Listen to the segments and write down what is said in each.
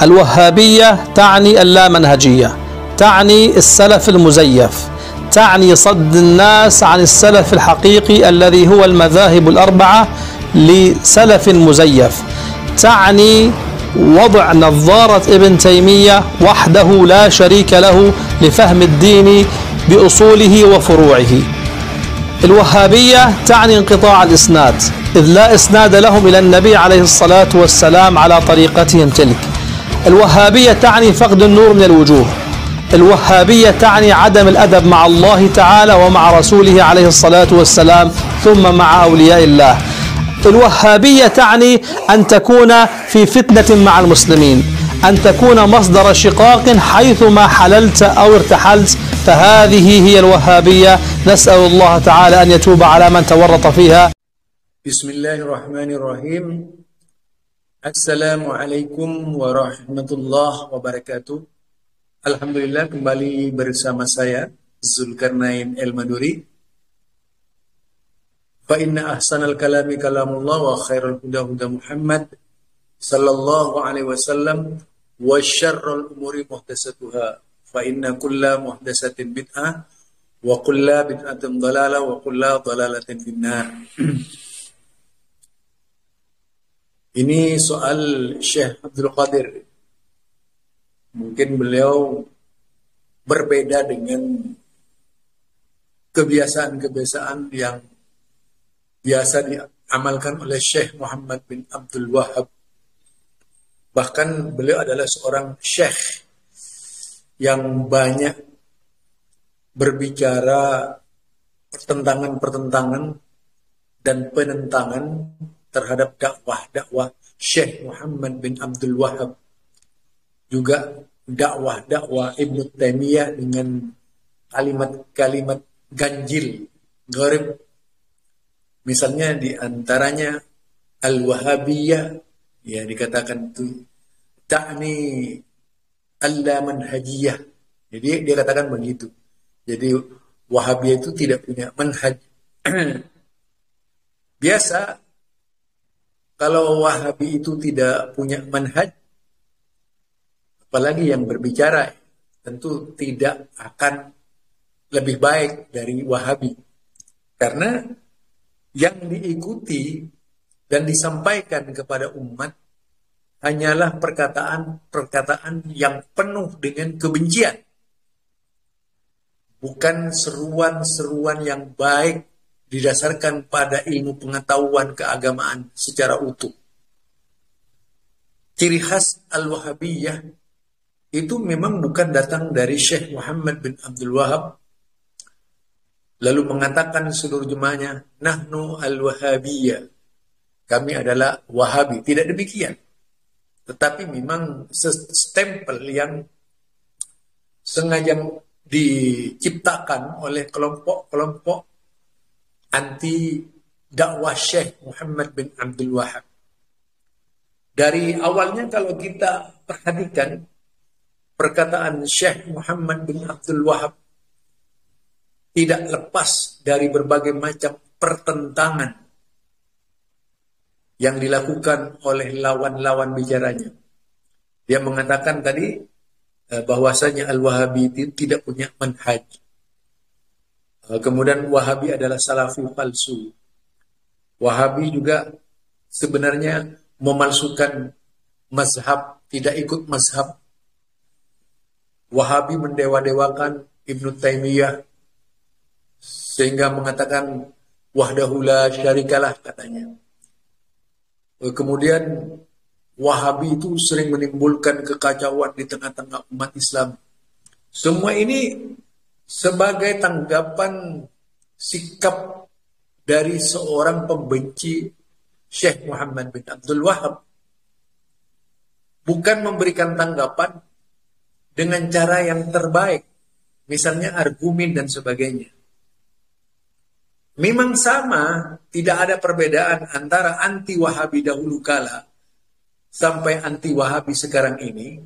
الوهابية تعني اللامنهجية، تعني السلف المزيف، تعني صد الناس عن السلف الحقيقي الذي هو المذاهب الأربعة لسلف مزيف، تعني وضع نظارة ابن تيمية وحده لا شريك له لفهم الدين بأصوله وفروعه. الوهابية تعني انقطاع الإسناد، إذ لا إسناد لهم إلى النبي عليه الصلاة والسلام على طريقتهم تلك. الوهابية تعني فقد النور من الوجوه. الوهابية تعني عدم الأدب مع الله تعالى ومع رسوله عليه الصلاة والسلام ثم مع أولياء الله. الوهابية تعني أن تكون في فتنة مع المسلمين، أن تكون مصدر شقاق حيثما حللت أو ارتحلت، فهذه هي الوهابية. نسأل الله تعالى أن يتوب على من تورط فيها. بسم الله الرحمن الرحيم. Assalamualaikum warahmatullahi wabarakatuh. Alhamdulillah, kembali bersama saya Zulkarnain El-Maduri. Fa inna ahsanal kalami kalamullah wa khairul huda huda Muhammad sallallahu alaihi wasallam wa syarrul umuri muhdatsatuha fa inna kulla muhdatsatin bid'ah wa kulla bid'atin dhalalah wa kulla dhalalatin finnar. Ini soal Syekh Abdul Qadir. Mungkin beliau berbeda dengan kebiasaan-kebiasaan yang biasa diamalkan oleh Syekh Muhammad bin Abdul Wahhab. Bahkan beliau adalah seorang syekh yang banyak berbicara pertentangan-pertentangan dan penentangan terhadap dakwah-dakwah Syekh Muhammad bin Abdul Wahhab. Juga dakwah-dakwah Ibnu Taimiyah dengan kalimat-kalimat ganjil, gharib. Misalnya di antaranya Al-Wahabiyah, ya dikatakan itu ta'ni al-manhajiyah. Jadi dia katakan begitu. Jadi Wahabiyah itu tidak punya manhaj. Biasa kalau Wahabi itu tidak punya manhaj, apalagi yang berbicara, tentu tidak akan lebih baik dari Wahabi. Karena yang diikuti dan disampaikan kepada umat hanyalah perkataan-perkataan yang penuh dengan kebencian. Bukan seruan-seruan yang baik didasarkan pada ilmu pengetahuan keagamaan secara utuh. Ciri khas Al-Wahabiyah itu memang bukan datang dari Syekh Muhammad bin Abdul Wahhab lalu mengatakan seluruh jemaahnya, nahnu al-Wahabiyah, kami adalah Wahabi. Tidak demikian. Tetapi memang stempel yang sengaja diciptakan oleh kelompok-kelompok anti dakwah Syekh Muhammad bin Abdul Wahhab. Dari awalnya kalau kita perhatikan perkataan Syekh Muhammad bin Abdul Wahhab tidak lepas dari berbagai macam pertentangan yang dilakukan oleh lawan-lawan bicaranya. Dia mengatakan tadi bahwasanya Al-Wahabi tidak punya manhaj. Kemudian Wahabi adalah salafi palsu. Wahabi juga sebenarnya memalsukan mazhab, tidak ikut mazhab. Wahabi mendewa-dewakan Ibnu Taimiyah sehingga mengatakan wahdahu la syarikalah katanya. Kemudian Wahabi itu sering menimbulkan kekacauan di tengah-tengah umat Islam. Semua ini sebagai tanggapan sikap dari seorang pembenci Syekh Muhammad bin Abdul Wahhab. Bukan memberikan tanggapan dengan cara yang terbaik, misalnya argumen dan sebagainya. Memang sama, tidak ada perbedaan antara anti-Wahabi dahulu kala sampai anti-Wahabi sekarang ini.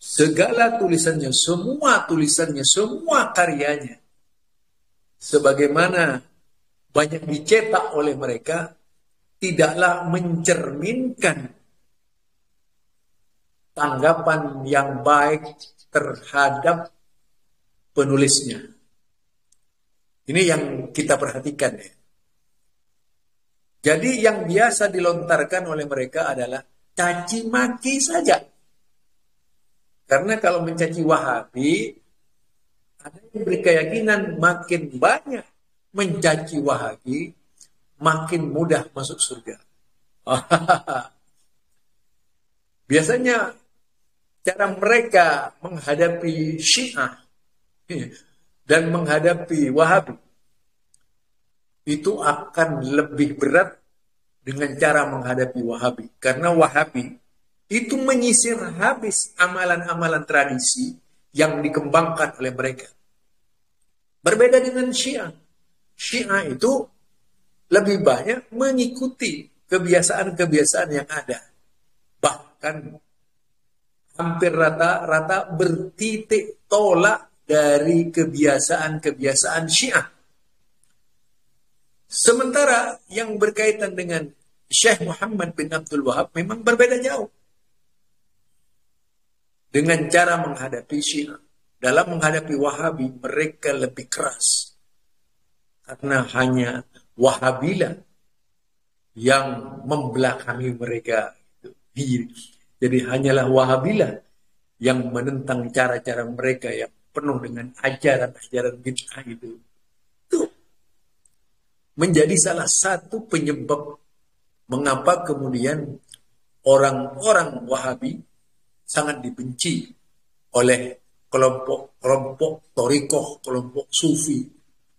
Segala tulisannya, semua karyanya, sebagaimana banyak dicetak oleh mereka, tidaklah mencerminkan tanggapan yang baik terhadap penulisnya. Ini yang kita perhatikan ya. Jadi yang biasa dilontarkan oleh mereka adalah caci maki saja. Karena kalau mencaci Wahabi, ada yang berkeyakinan makin banyak mencaci Wahabi, makin mudah masuk surga. Biasanya cara mereka menghadapi Syiah dan menghadapi Wahabi itu akan lebih berat dengan cara menghadapi Wahabi. Karena Wahabi itu menyisir habis amalan-amalan tradisi yang dikembangkan oleh mereka. Berbeda dengan Syiah. Syiah itu lebih banyak mengikuti kebiasaan-kebiasaan yang ada. Bahkan hampir rata-rata bertitik tolak dari kebiasaan-kebiasaan Syiah. Sementara yang berkaitan dengan Syekh Muhammad bin Abdul Wahab memang berbeda jauh. Dengan cara menghadapi Syiah. Dalam menghadapi Wahabi mereka lebih keras. Karena hanya Wahabilah yang membelakangi mereka. Jadi hanyalah Wahabilah yang menentang cara-cara mereka yang penuh dengan ajaran-ajaran bid'ah itu. Menjadi salah satu penyebab mengapa kemudian orang-orang Wahabi sangat dibenci oleh kelompok Thariqah, kelompok Sufi,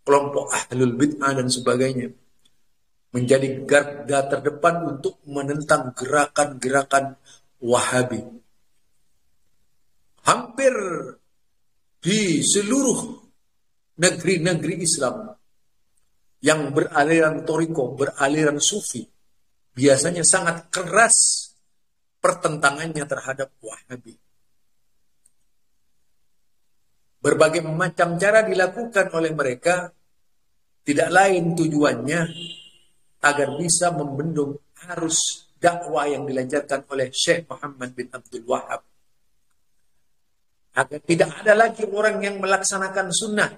kelompok Ahlul Bid'ah dan sebagainya. Menjadi garda terdepan untuk menentang gerakan-gerakan Wahabi. Hampir di seluruh negeri-negeri Islam yang beraliran Thariqah, beraliran Sufi, biasanya sangat keras pertentangannya terhadap Wahabi. Berbagai macam cara dilakukan oleh mereka, tidak lain tujuannya agar bisa membendung arus dakwah yang dilancarkan oleh Syekh Muhammad bin Abdul Wahab. Agar tidak ada lagi orang yang melaksanakan sunnah,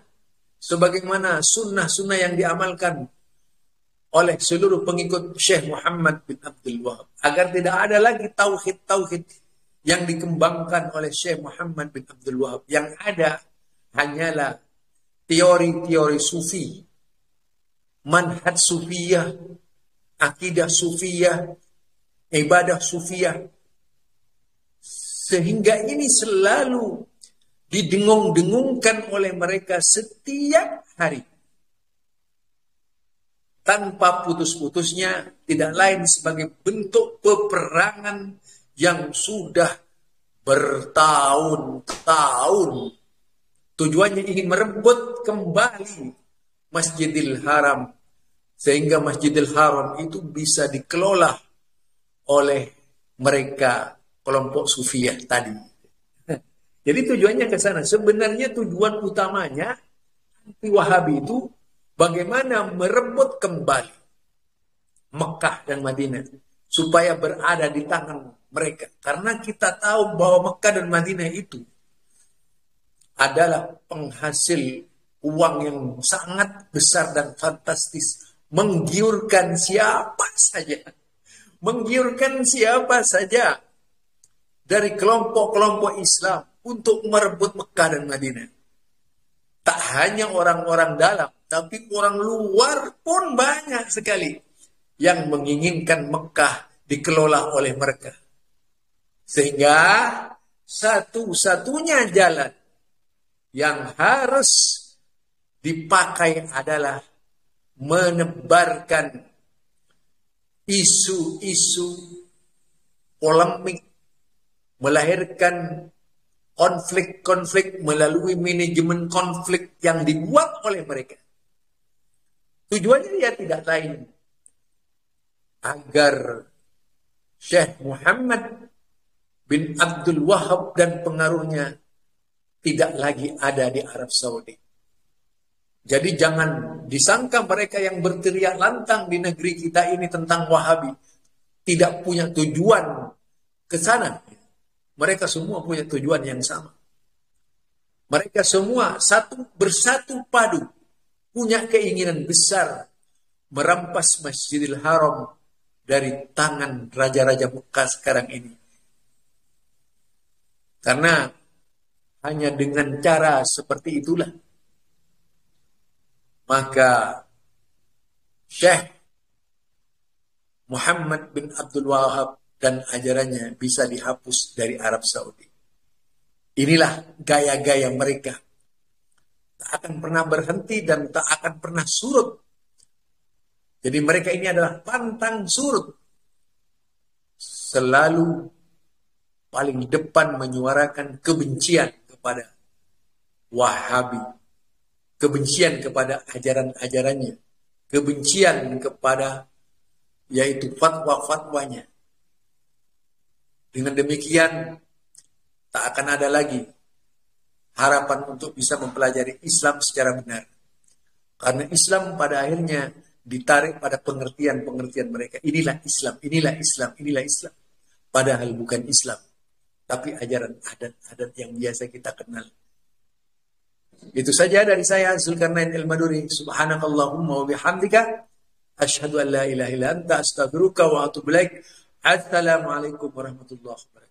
sebagaimana sunnah-sunnah yang diamalkan oleh seluruh pengikut Syekh Muhammad bin Abdul Wahab. Agar tidak ada lagi tauhid-tauhid yang dikembangkan oleh Syekh Muhammad bin Abdul Wahab. Yang ada hanyalah teori-teori sufi, manhaj sufiyah, akidah sufiyah, ibadah sufiyah. Sehingga ini selalu didengung-dengungkan oleh mereka setiap hari. Tanpa putus-putusnya, tidak lain sebagai bentuk peperangan yang sudah bertahun-tahun. Tujuannya ingin merebut kembali Masjidil Haram. Sehingga Masjidil Haram itu bisa dikelola oleh mereka, kelompok Sufiyah tadi. Jadi tujuannya ke sana. Sebenarnya tujuan utamanya anti Wahabi itu bagaimana merebut kembali Mekah dan Madinah supaya berada di tangan mereka. Karena kita tahu bahwa Mekah dan Madinah itu adalah penghasil uang yang sangat besar dan fantastis, menggiurkan siapa saja. Menggiurkan siapa saja dari kelompok-kelompok Islam untuk merebut Mekah dan Madinah. Tak hanya orang-orang dalam, tapi orang luar pun banyak sekali yang menginginkan Mekah dikelola oleh mereka. Sehingga satu-satunya jalan yang harus dipakai adalah menebarkan isu-isu polemik, melahirkan konflik-konflik melalui manajemen konflik yang dibuat oleh mereka. Tujuannya dia tidak lain agar Syekh Muhammad bin Abdul Wahab dan pengaruhnya tidak lagi ada di Arab Saudi. Jadi jangan disangka mereka yang berteriak lantang di negeri kita ini tentang Wahabi tidak punya tujuan ke sana. Mereka semua punya tujuan yang sama. Mereka semua bersatu padu, punya keinginan besar merampas Masjidil Haram dari tangan raja-raja Mekah sekarang ini. Karena hanya dengan cara seperti itulah maka Syekh Muhammad bin Abdul Wahab dan ajarannya bisa dihapus dari Arab Saudi. Inilah gaya-gaya mereka. Tak akan pernah berhenti dan tak akan pernah surut. Jadi mereka ini adalah pantang surut. Selalu paling depan menyuarakan kebencian kepada Wahabi. Kebencian kepada ajaran-ajarannya. Kebencian kepada yaitu fatwa-fatwanya. Dengan demikian tak akan ada lagi harapan untuk bisa mempelajari Islam secara benar. Karena Islam pada akhirnya ditarik pada pengertian-pengertian mereka. Inilah Islam, inilah Islam, inilah Islam. Padahal bukan Islam. Tapi ajaran adat-adat yang biasa kita kenal. Itu saja dari saya, Zulkarnain Al-Maduri. Subhanakallahumma wa bihamdika. Asyhadu an la ilaha illa anta astaghfiruka wa atubu ilaik. Assalamualaikum warahmatullahi wabarakatuh.